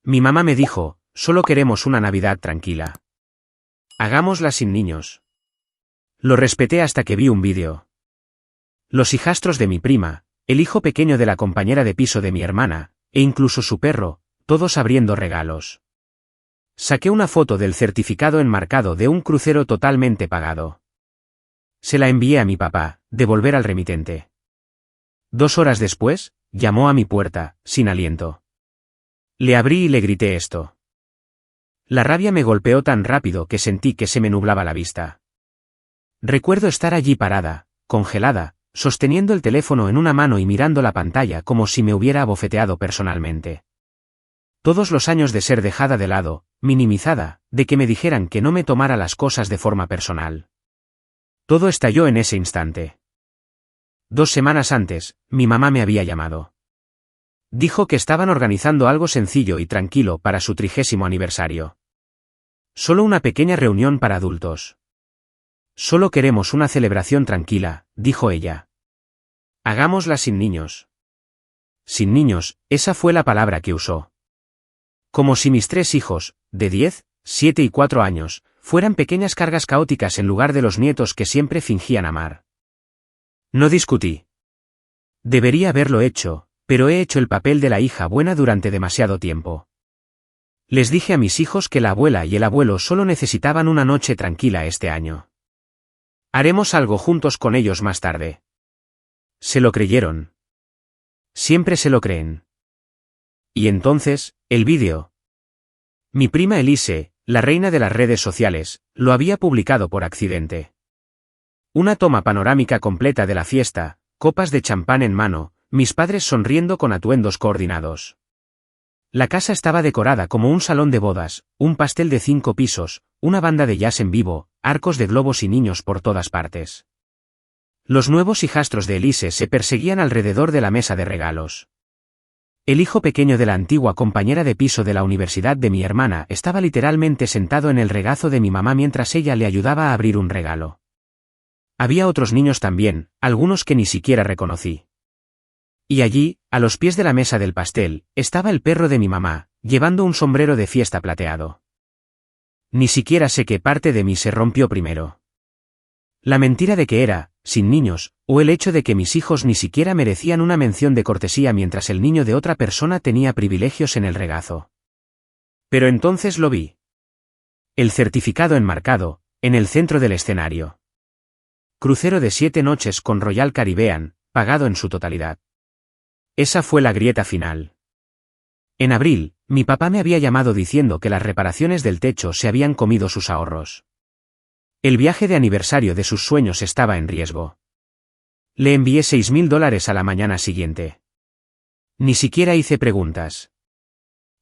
Mi mamá me dijo, solo queremos una Navidad tranquila. Hagámosla sin niños. Lo respeté hasta que vi un vídeo. Los hijastros de mi prima, el hijo pequeño de la compañera de piso de mi hermana, e incluso su perro, todos abriendo regalos. Saqué una foto del certificado enmarcado de un crucero totalmente pagado. Se la envié a mi papá, de volver al remitente. 2 horas después, llamó a mi puerta, sin aliento. Le abrí y le grité esto. La rabia me golpeó tan rápido que sentí que se me nublaba la vista. Recuerdo estar allí parada, congelada, sosteniendo el teléfono en una mano y mirando la pantalla como si me hubiera abofeteado personalmente. Todos los años de ser dejada de lado, minimizada, de que me dijeran que no me tomara las cosas de forma personal. Todo estalló en ese instante. 2 semanas antes, mi mamá me había llamado. Dijo que estaban organizando algo sencillo y tranquilo para su 30º aniversario. Solo una pequeña reunión para adultos. Solo queremos una celebración tranquila, dijo ella. Hagámosla sin niños. Sin niños, esa fue la palabra que usó. Como si mis 3 hijos, de 10, 7 y 4 años, fueran pequeñas cargas caóticas en lugar de los nietos que siempre fingían amar. No discutí. Debería haberlo hecho, pero he hecho el papel de la hija buena durante demasiado tiempo. Les dije a mis hijos que la abuela y el abuelo solo necesitaban una noche tranquila este año. Haremos algo juntos con ellos más tarde. Se lo creyeron. Siempre se lo creen. Y entonces, el vídeo. Mi prima Elise, la reina de las redes sociales, lo había publicado por accidente. Una toma panorámica completa de la fiesta, copas de champán en mano, mis padres sonriendo con atuendos coordinados. La casa estaba decorada como un salón de bodas, un pastel de 5 pisos, una banda de jazz en vivo, arcos de globos y niños por todas partes. Los nuevos hijastros de Elise se perseguían alrededor de la mesa de regalos. El hijo pequeño de la antigua compañera de piso de la universidad de mi hermana estaba literalmente sentado en el regazo de mi mamá mientras ella le ayudaba a abrir un regalo. Había otros niños también, algunos que ni siquiera reconocí. Y allí, a los pies de la mesa del pastel, estaba el perro de mi mamá, llevando un sombrero de fiesta plateado. Ni siquiera sé qué parte de mí se rompió primero. La mentira de que era, sin niños, o el hecho de que mis hijos ni siquiera merecían una mención de cortesía mientras el niño de otra persona tenía privilegios en el regazo. Pero entonces lo vi. El certificado enmarcado, en el centro del escenario. Crucero de 7 noches con Royal Caribbean, pagado en su totalidad. Esa fue la grieta final. En abril, mi papá me había llamado diciendo que las reparaciones del techo se habían comido sus ahorros. El viaje de aniversario de sus sueños estaba en riesgo. Le envié $6.000 a la mañana siguiente. Ni siquiera hice preguntas.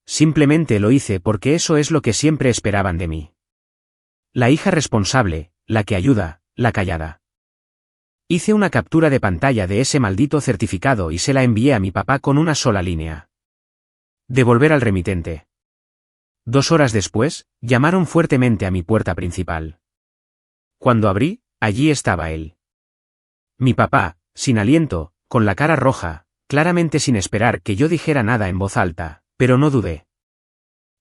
Simplemente lo hice porque eso es lo que siempre esperaban de mí. La hija responsable, la que ayuda, la callada. Hice una captura de pantalla de ese maldito certificado y se la envié a mi papá con una sola línea. Devolver al remitente. 2 horas después, llamaron fuertemente a mi puerta principal. Cuando abrí, allí estaba él. Mi papá, sin aliento, con la cara roja, claramente sin esperar que yo dijera nada en voz alta, pero no dudé.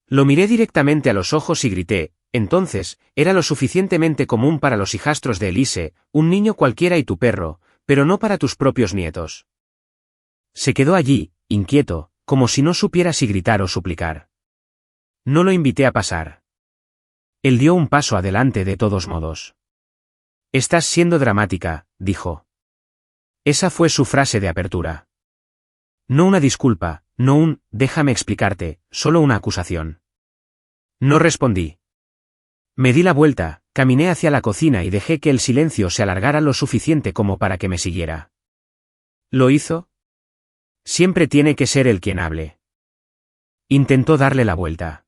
Lo miré directamente a los ojos y grité. Entonces, era lo suficientemente común para los hijastros de Elise, un niño cualquiera y tu perro, pero no para tus propios nietos. Se quedó allí, inquieto, como si no supiera si gritar o suplicar. No lo invité a pasar. Él dio un paso adelante de todos modos. Estás siendo dramática, dijo. Esa fue su frase de apertura. No una disculpa, no un, déjame explicarte, solo una acusación. No respondí. Me di la vuelta, caminé hacia la cocina y dejé que el silencio se alargara lo suficiente como para que me siguiera. ¿Lo hizo? Siempre tiene que ser él quien hable. Intentó darle la vuelta.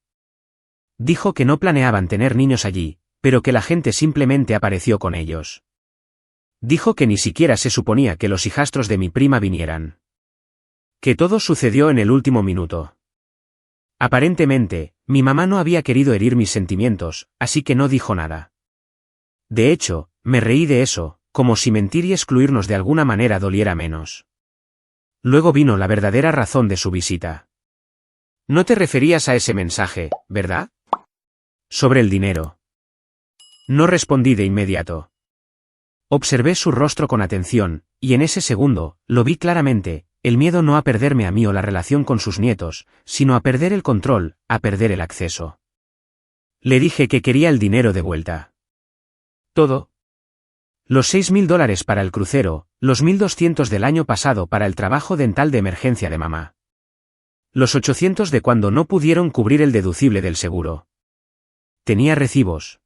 Dijo que no planeaban tener niños allí, pero que la gente simplemente apareció con ellos. Dijo que ni siquiera se suponía que los hijastros de mi prima vinieran. Que todo sucedió en el último minuto. Aparentemente, mi mamá no había querido herir mis sentimientos, así que no dijo nada. De hecho, me reí de eso, como si mentir y excluirnos de alguna manera doliera menos. Luego vino la verdadera razón de su visita. No te referías a ese mensaje, ¿verdad? Sobre el dinero. No respondí de inmediato. Observé su rostro con atención, y en ese segundo, lo vi claramente, el miedo no a perderme a mí o la relación con sus nietos, sino a perder el control, a perder el acceso. Le dije que quería el dinero de vuelta. Todo. Los $6.000 para el crucero, los 1.200 del año pasado para el trabajo dental de emergencia de mamá. Los 800 de cuando no pudieron cubrir el deducible del seguro. Tenía recibos.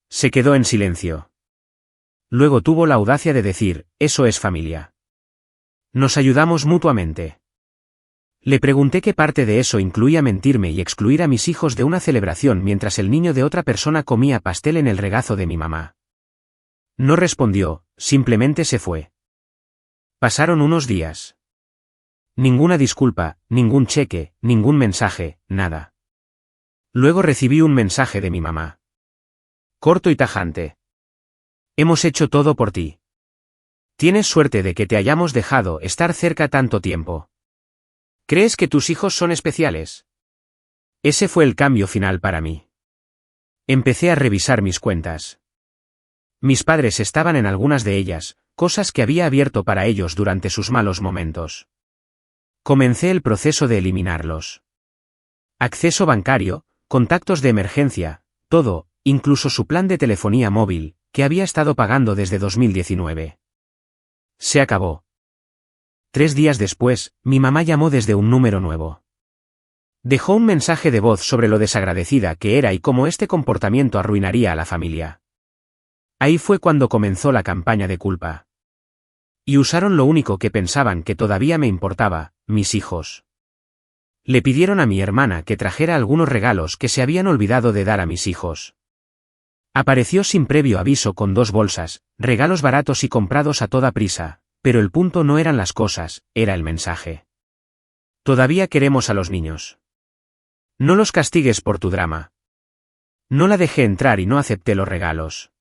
Se quedó en silencio. Luego tuvo la audacia de decir, eso es familia. Nos ayudamos mutuamente. Le pregunté qué parte de eso incluía mentirme y excluir a mis hijos de una celebración mientras el niño de otra persona comía pastel en el regazo de mi mamá. No respondió, simplemente se fue. Pasaron unos días. Ninguna disculpa, ningún cheque, ningún mensaje, nada. Luego recibí un mensaje de mi mamá. Corto y tajante. Hemos hecho todo por ti. Tienes suerte de que te hayamos dejado estar cerca tanto tiempo. ¿Crees que tus hijos son especiales? Ese fue el cambio final para mí. Empecé a revisar mis cuentas. Mis padres estaban en algunas de ellas, cosas que había abierto para ellos durante sus malos momentos. Comencé el proceso de eliminarlos. Acceso bancario, contactos de emergencia, todo, incluso su plan de telefonía móvil, que había estado pagando desde 2019. Se acabó. 3 días después, mi mamá llamó desde un número nuevo. Dejó un mensaje de voz sobre lo desagradecida que era y cómo este comportamiento arruinaría a la familia. Ahí fue cuando comenzó la campaña de culpa. Y usaron lo único que pensaban que todavía me importaba, mis hijos. Le pidieron a mi hermana que trajera algunos regalos que se habían olvidado de dar a mis hijos. Apareció sin previo aviso con 2 bolsas, regalos baratos y comprados a toda prisa, pero el punto no eran las cosas, era el mensaje. Todavía queremos a los niños. No los castigues por tu drama. No la dejé entrar y no acepté los regalos.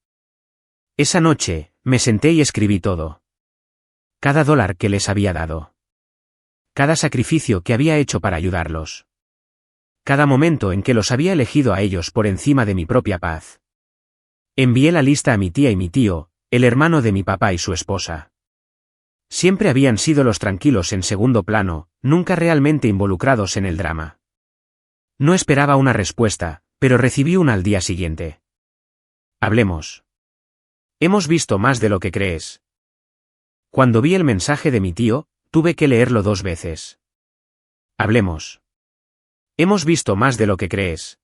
Esa noche, me senté y escribí todo. Cada dólar que les había dado. Cada sacrificio que había hecho para ayudarlos. Cada momento en que los había elegido a ellos por encima de mi propia paz. Envié la lista a mi tía y mi tío, el hermano de mi papá y su esposa. Siempre habían sido los tranquilos en segundo plano, nunca realmente involucrados en el drama. No esperaba una respuesta, pero recibí una al día siguiente. Hablemos. Hemos visto más de lo que crees. Cuando vi el mensaje de mi tío, tuve que leerlo 2 veces. Hablemos. Hemos visto más de lo que crees.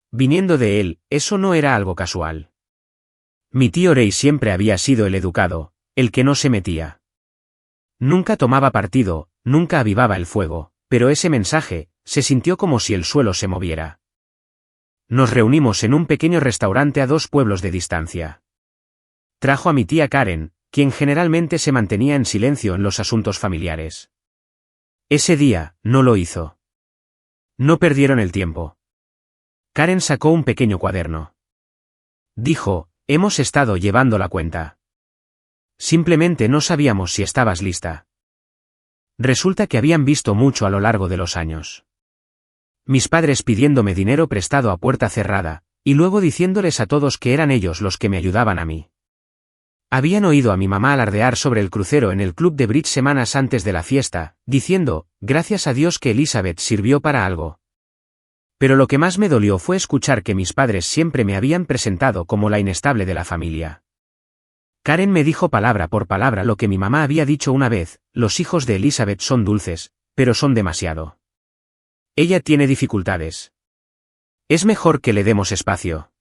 Viniendo de él, eso no era algo casual. Mi tío Rey siempre había sido el educado, el que no se metía. Nunca tomaba partido, nunca avivaba el fuego, pero ese mensaje, se sintió como si el suelo se moviera. Nos reunimos en un pequeño restaurante a 2 pueblos de distancia. Trajo a mi tía Karen, quien generalmente se mantenía en silencio en los asuntos familiares. Ese día, no lo hizo. No perdieron el tiempo. Karen sacó un pequeño cuaderno. Dijo, hemos estado llevando la cuenta. Simplemente no sabíamos si estabas lista. Resulta que habían visto mucho a lo largo de los años. Mis padres pidiéndome dinero prestado a puerta cerrada, y luego diciéndoles a todos que eran ellos los que me ayudaban a mí. Habían oído a mi mamá alardear sobre el crucero en el club de bridge semanas antes de la fiesta, diciendo, gracias a Dios que Elizabeth sirvió para algo. Pero lo que más me dolió fue escuchar que mis padres siempre me habían presentado como la inestable de la familia. Karen me dijo palabra por palabra lo que mi mamá había dicho una vez, los hijos de Elizabeth son dulces, pero son demasiado. Ella tiene dificultades. Es mejor que le demos espacio.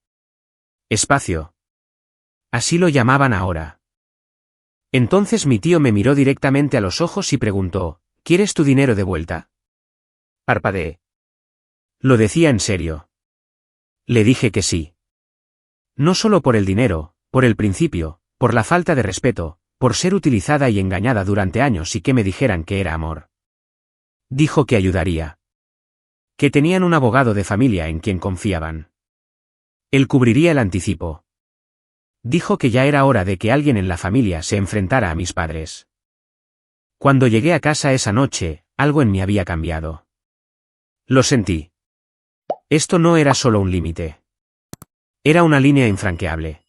Espacio. Así lo llamaban ahora. Entonces mi tío me miró directamente a los ojos y preguntó, ¿quieres tu dinero de vuelta? Parpadeé. Lo decía en serio. Le dije que sí. No solo por el dinero, por el principio, por la falta de respeto, por ser utilizada y engañada durante años y que me dijeran que era amor. Dijo que ayudaría. Que tenían un abogado de familia en quien confiaban. Él cubriría el anticipo. Dijo que ya era hora de que alguien en la familia se enfrentara a mis padres. Cuando llegué a casa esa noche, algo en mí había cambiado. Lo sentí. Esto no era solo un límite. Era una línea infranqueable.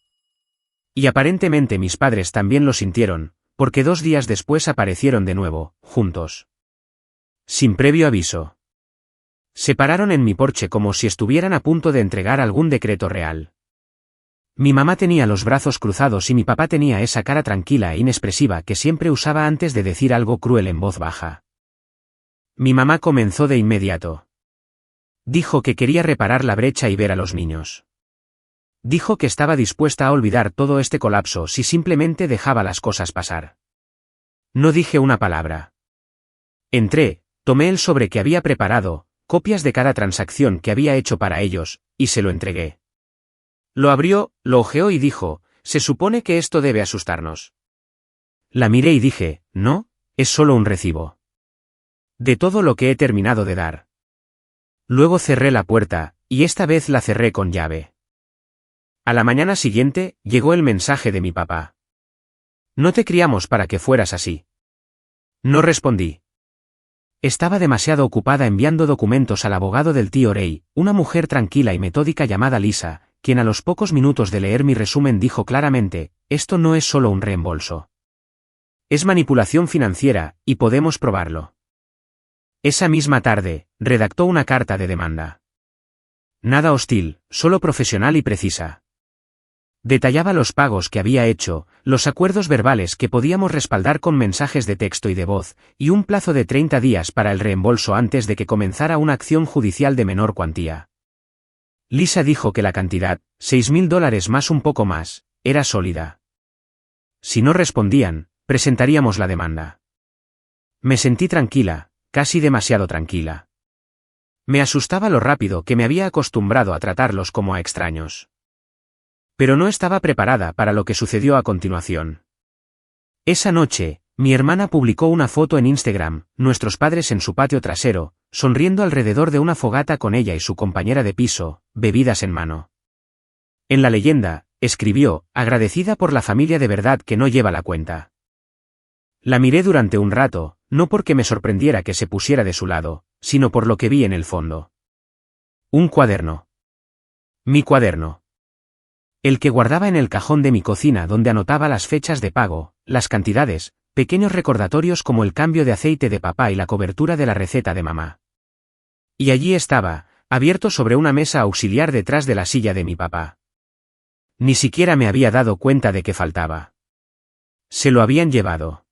Y aparentemente mis padres también lo sintieron, porque 2 días después aparecieron de nuevo, juntos. Sin previo aviso. Se pararon en mi porche como si estuvieran a punto de entregar algún decreto real. Mi mamá tenía los brazos cruzados y mi papá tenía esa cara tranquila e inexpresiva que siempre usaba antes de decir algo cruel en voz baja. Mi mamá comenzó de inmediato. Dijo que quería reparar la brecha y ver a los niños. Dijo que estaba dispuesta a olvidar todo este colapso si simplemente dejaba las cosas pasar. No dije una palabra. Entré, tomé el sobre que había preparado, copias de cada transacción que había hecho para ellos, y se lo entregué. Lo abrió, lo hojeó y dijo, «Se supone que esto debe asustarnos». La miré y dije, «No, es solo un recibo. De todo lo que he terminado de dar». Luego cerré la puerta, y esta vez la cerré con llave. A la mañana siguiente, llegó el mensaje de mi papá. «No te criamos para que fueras así». No respondí. Estaba demasiado ocupada enviando documentos al abogado del tío Ray, una mujer tranquila y metódica llamada Lisa, quien a los pocos minutos de leer mi resumen dijo claramente, «Esto no es solo un reembolso. Es manipulación financiera, y podemos probarlo». Esa misma tarde, redactó una carta de demanda. Nada hostil, solo profesional y precisa. Detallaba los pagos que había hecho, los acuerdos verbales que podíamos respaldar con mensajes de texto y de voz, y un plazo de 30 días para el reembolso antes de que comenzara una acción judicial de menor cuantía. Lisa dijo que la cantidad, $6.000 más un poco más, era sólida. Si no respondían, presentaríamos la demanda. Me sentí tranquila, casi demasiado tranquila. Me asustaba lo rápido que me había acostumbrado a tratarlos como a extraños. Pero no estaba preparada para lo que sucedió a continuación. Esa noche, mi hermana publicó una foto en Instagram, nuestros padres en su patio trasero, sonriendo alrededor de una fogata con ella y su compañera de piso, bebidas en mano. En la leyenda, escribió, agradecida por la familia de verdad que no lleva la cuenta. La miré durante un rato, no porque me sorprendiera que se pusiera de su lado, sino por lo que vi en el fondo. Un cuaderno. Mi cuaderno. El que guardaba en el cajón de mi cocina donde anotaba las fechas de pago, las cantidades, pequeños recordatorios como el cambio de aceite de papá y la cobertura de la receta de mamá. Y allí estaba, abierto sobre una mesa auxiliar detrás de la silla de mi papá. Ni siquiera me había dado cuenta de que faltaba. Se lo habían llevado.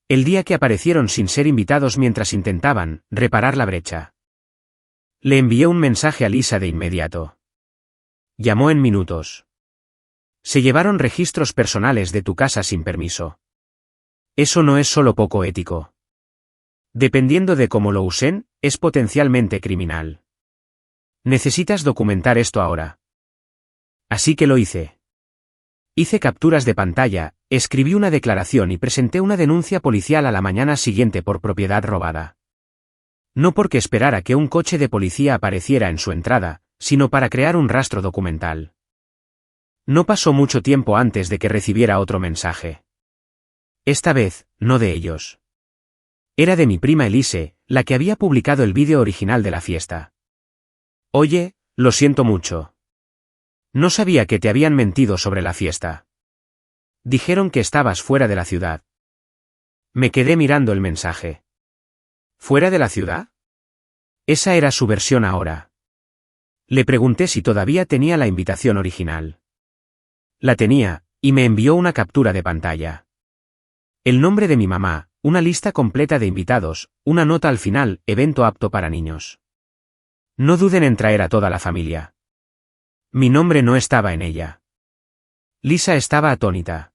El día que aparecieron sin ser invitados mientras intentaban reparar la brecha. Le envié un mensaje a Lisa de inmediato. Llamó en minutos. Se llevaron registros personales de tu casa sin permiso. Eso no es solo poco ético. Dependiendo de cómo lo usen, es potencialmente criminal. Necesitas documentar esto ahora. Así que lo hice. Hice capturas de pantalla, escribí una declaración y presenté una denuncia policial a la mañana siguiente por propiedad robada. No porque esperara que un coche de policía apareciera en su entrada, sino para crear un rastro documental. No pasó mucho tiempo antes de que recibiera otro mensaje. Esta vez, no de ellos. Era de mi prima Elise, la que había publicado el vídeo original de la fiesta. Oye, lo siento mucho. No sabía que te habían mentido sobre la fiesta. Dijeron que estabas fuera de la ciudad. Me quedé mirando el mensaje. ¿Fuera de la ciudad? Esa era su versión ahora. Le pregunté si todavía tenía la invitación original. La tenía, y me envió una captura de pantalla. El nombre de mi mamá, una lista completa de invitados, una nota al final, evento apto para niños. No duden en traer a toda la familia. Mi nombre no estaba en ella. Lisa estaba atónita.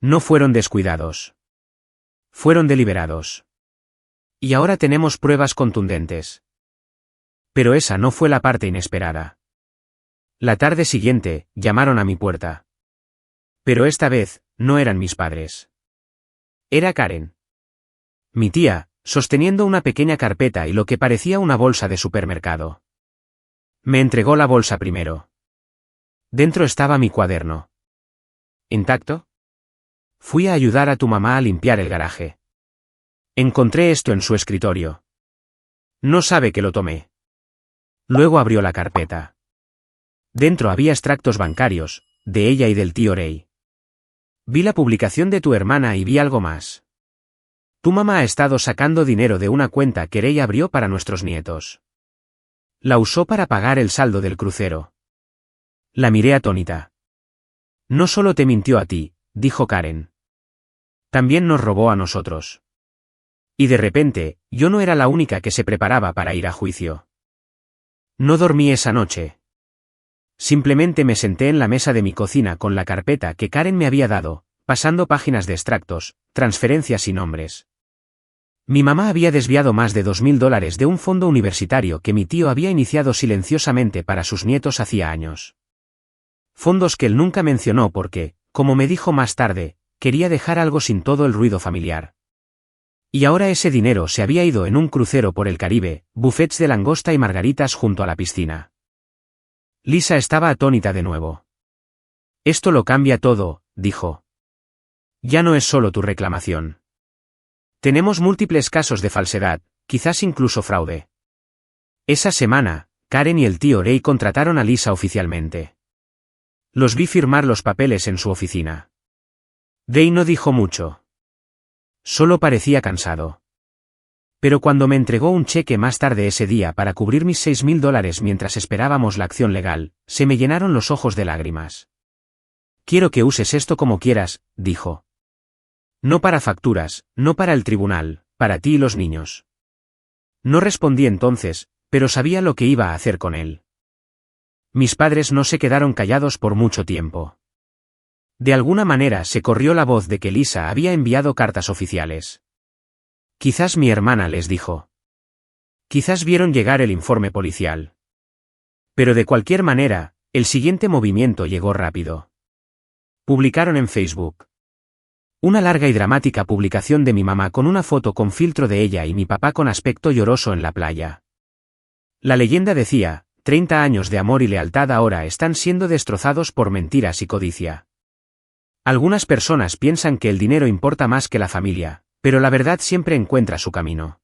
No fueron descuidados. Fueron deliberados. Y ahora tenemos pruebas contundentes. Pero esa no fue la parte inesperada. La tarde siguiente, llamaron a mi puerta. Pero esta vez, no eran mis padres. Era Karen. Mi tía, sosteniendo una pequeña carpeta y lo que parecía una bolsa de supermercado. Me entregó la bolsa primero. Dentro estaba mi cuaderno. ¿Intacto? Fui a ayudar a tu mamá a limpiar el garaje. Encontré esto en su escritorio. No sabe que lo tomé. Luego abrió la carpeta. Dentro había extractos bancarios, de ella y del tío Ray. Vi la publicación de tu hermana y vi algo más. Tu mamá ha estado sacando dinero de una cuenta que Ray abrió para nuestros nietos. La usó para pagar el saldo del crucero. La miré atónita. No solo te mintió a ti, dijo Karen. También nos robó a nosotros. Y de repente, yo no era la única que se preparaba para ir a juicio. No dormí esa noche. Simplemente me senté en la mesa de mi cocina con la carpeta que Karen me había dado, pasando páginas de extractos, transferencias y nombres. Mi mamá había desviado más de $2.000 de un fondo universitario que mi tío había iniciado silenciosamente para sus nietos hacía años. Fondos que él nunca mencionó porque, como me dijo más tarde, quería dejar algo sin todo el ruido familiar. Y ahora ese dinero se había ido en un crucero por el Caribe, buffets de langosta y margaritas junto a la piscina. Lisa estaba atónita de nuevo. Esto lo cambia todo, dijo. Ya no es solo tu reclamación. Tenemos múltiples casos de falsedad, quizás incluso fraude. Esa semana, Karen y el tío Ray contrataron a Lisa oficialmente. Los vi firmar los papeles en su oficina. Ray no dijo mucho. Solo parecía cansado. Pero cuando me entregó un cheque más tarde ese día para cubrir mis $6.000 mientras esperábamos la acción legal, se me llenaron los ojos de lágrimas. Quiero que uses esto como quieras, dijo. No para facturas, no para el tribunal, para ti y los niños. No respondí entonces, pero sabía lo que iba a hacer con él. Mis padres no se quedaron callados por mucho tiempo. De alguna manera se corrió la voz de que Lisa había enviado cartas oficiales. Quizás mi hermana les dijo. Quizás vieron llegar el informe policial. Pero de cualquier manera, el siguiente movimiento llegó rápido. Publicaron en Facebook. Una larga y dramática publicación de mi mamá con una foto con filtro de ella y mi papá con aspecto lloroso en la playa. La leyenda decía, 30 años de amor y lealtad ahora están siendo destrozados por mentiras y codicia. Algunas personas piensan que el dinero importa más que la familia, pero la verdad siempre encuentra su camino.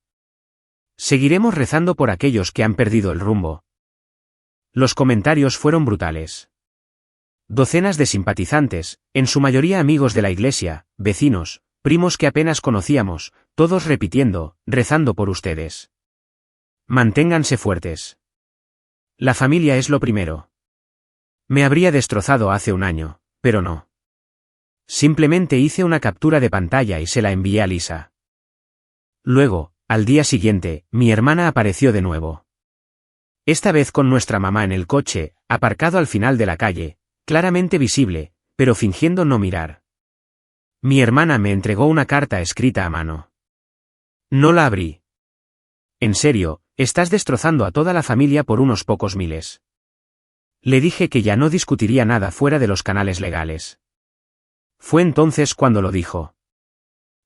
Seguiremos rezando por aquellos que han perdido el rumbo. Los comentarios fueron brutales. Docenas de simpatizantes, en su mayoría amigos de la iglesia, vecinos, primos que apenas conocíamos, todos repitiendo, rezando por ustedes. Manténganse fuertes. La familia es lo primero. Me habría destrozado hace un año, pero no. Simplemente hice una captura de pantalla y se la envié a Lisa. Luego, al día siguiente, mi hermana apareció de nuevo. Esta vez con nuestra mamá en el coche, aparcado al final de la calle, claramente visible, pero fingiendo no mirar. Mi hermana me entregó una carta escrita a mano. No la abrí. En serio, estás destrozando a toda la familia por unos pocos miles. Le dije que ya no discutiría nada fuera de los canales legales. Fue entonces cuando lo dijo.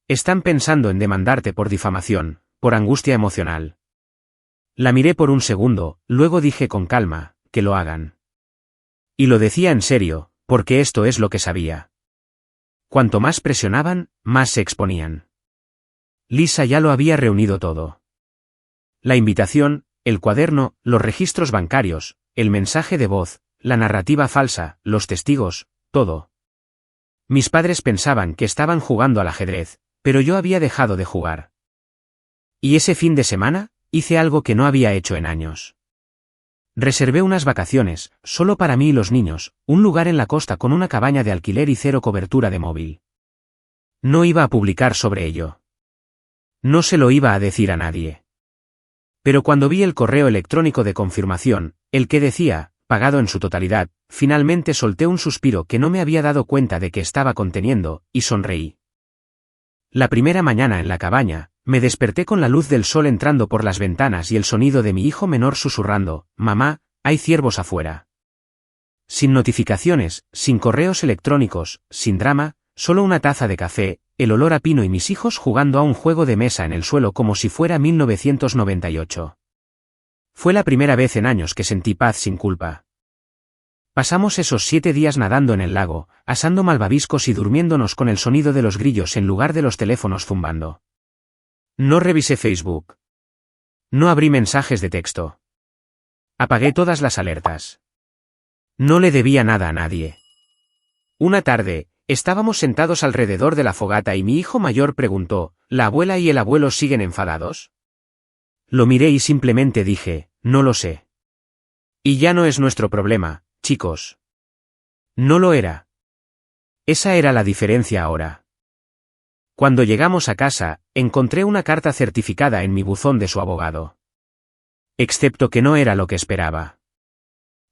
Están pensando en demandarte por difamación, por angustia emocional. La miré por un segundo, luego dije con calma, que lo hagan. Y lo decía en serio, porque esto es lo que sabía. Cuanto más presionaban, más se exponían. Lisa ya lo había reunido todo. La invitación, el cuaderno, los registros bancarios, el mensaje de voz, la narrativa falsa, los testigos, todo. Mis padres pensaban que estaban jugando al ajedrez, pero yo había dejado de jugar. Y ese fin de semana, hice algo que no había hecho en años. Reservé unas vacaciones, solo para mí y los niños, un lugar en la costa con una cabaña de alquiler y cero cobertura de móvil. No iba a publicar sobre ello. No se lo iba a decir a nadie. Pero cuando vi el correo electrónico de confirmación, el que decía, pagado en su totalidad, finalmente solté un suspiro que no me había dado cuenta de que estaba conteniendo, y sonreí. La primera mañana en la cabaña, me desperté con la luz del sol entrando por las ventanas y el sonido de mi hijo menor susurrando, «Mamá, hay ciervos afuera». Sin notificaciones, sin correos electrónicos, sin drama, solo una taza de café, el olor a pino y mis hijos jugando a un juego de mesa en el suelo como si fuera 1998. Fue la primera vez en años que sentí paz sin culpa. Pasamos esos 7 días nadando en el lago, asando malvaviscos y durmiéndonos con el sonido de los grillos en lugar de los teléfonos zumbando. No revisé Facebook. No abrí mensajes de texto. Apagué todas las alertas. No le debía nada a nadie. Una tarde, estábamos sentados alrededor de la fogata y mi hijo mayor preguntó, ¿la abuela y el abuelo siguen enfadados? Lo miré y simplemente dije, no lo sé. Y ya no es nuestro problema, chicos. No lo era. Esa era la diferencia ahora. Cuando llegamos a casa, encontré una carta certificada en mi buzón de su abogado. Excepto que no era lo que esperaba.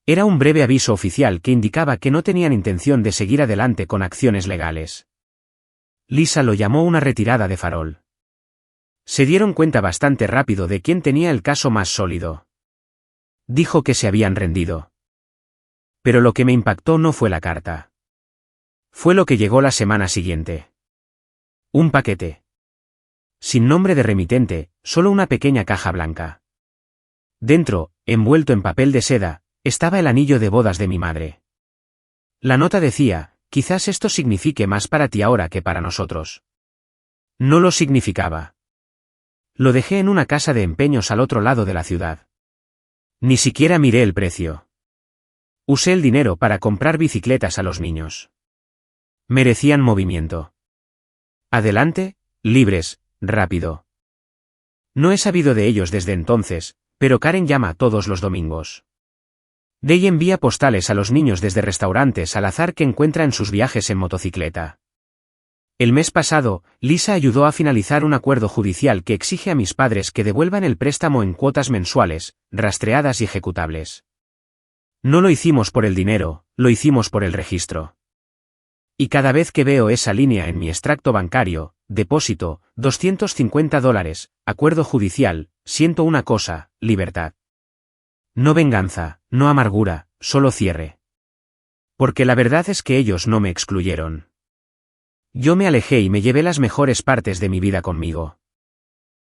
Era un breve aviso oficial que indicaba que no tenían intención de seguir adelante con acciones legales. Lisa lo llamó una retirada de farol. Se dieron cuenta bastante rápido de quién tenía el caso más sólido. Dijo que se habían rendido. Pero lo que me impactó no fue la carta. Fue lo que llegó la semana siguiente. Un paquete. Sin nombre de remitente, solo una pequeña caja blanca. Dentro, envuelto en papel de seda, estaba el anillo de bodas de mi madre. La nota decía, quizás esto signifique más para ti ahora que para nosotros. No lo significaba. Lo dejé en una casa de empeños al otro lado de la ciudad. Ni siquiera miré el precio. Usé el dinero para comprar bicicletas a los niños. Merecían movimiento. Adelante, libres, rápido. No he sabido de ellos desde entonces, pero Karen llama todos los domingos. Dey envía postales a los niños desde restaurantes al azar que encuentra en sus viajes en motocicleta. El mes pasado, Lisa ayudó a finalizar un acuerdo judicial que exige a mis padres que devuelvan el préstamo en cuotas mensuales, rastreadas y ejecutables. No lo hicimos por el dinero, lo hicimos por el registro. Y cada vez que veo esa línea en mi extracto bancario, depósito, $250, acuerdo judicial, siento una cosa, libertad. No venganza, no amargura, solo cierre. Porque la verdad es que ellos no me excluyeron. Yo me alejé y me llevé las mejores partes de mi vida conmigo.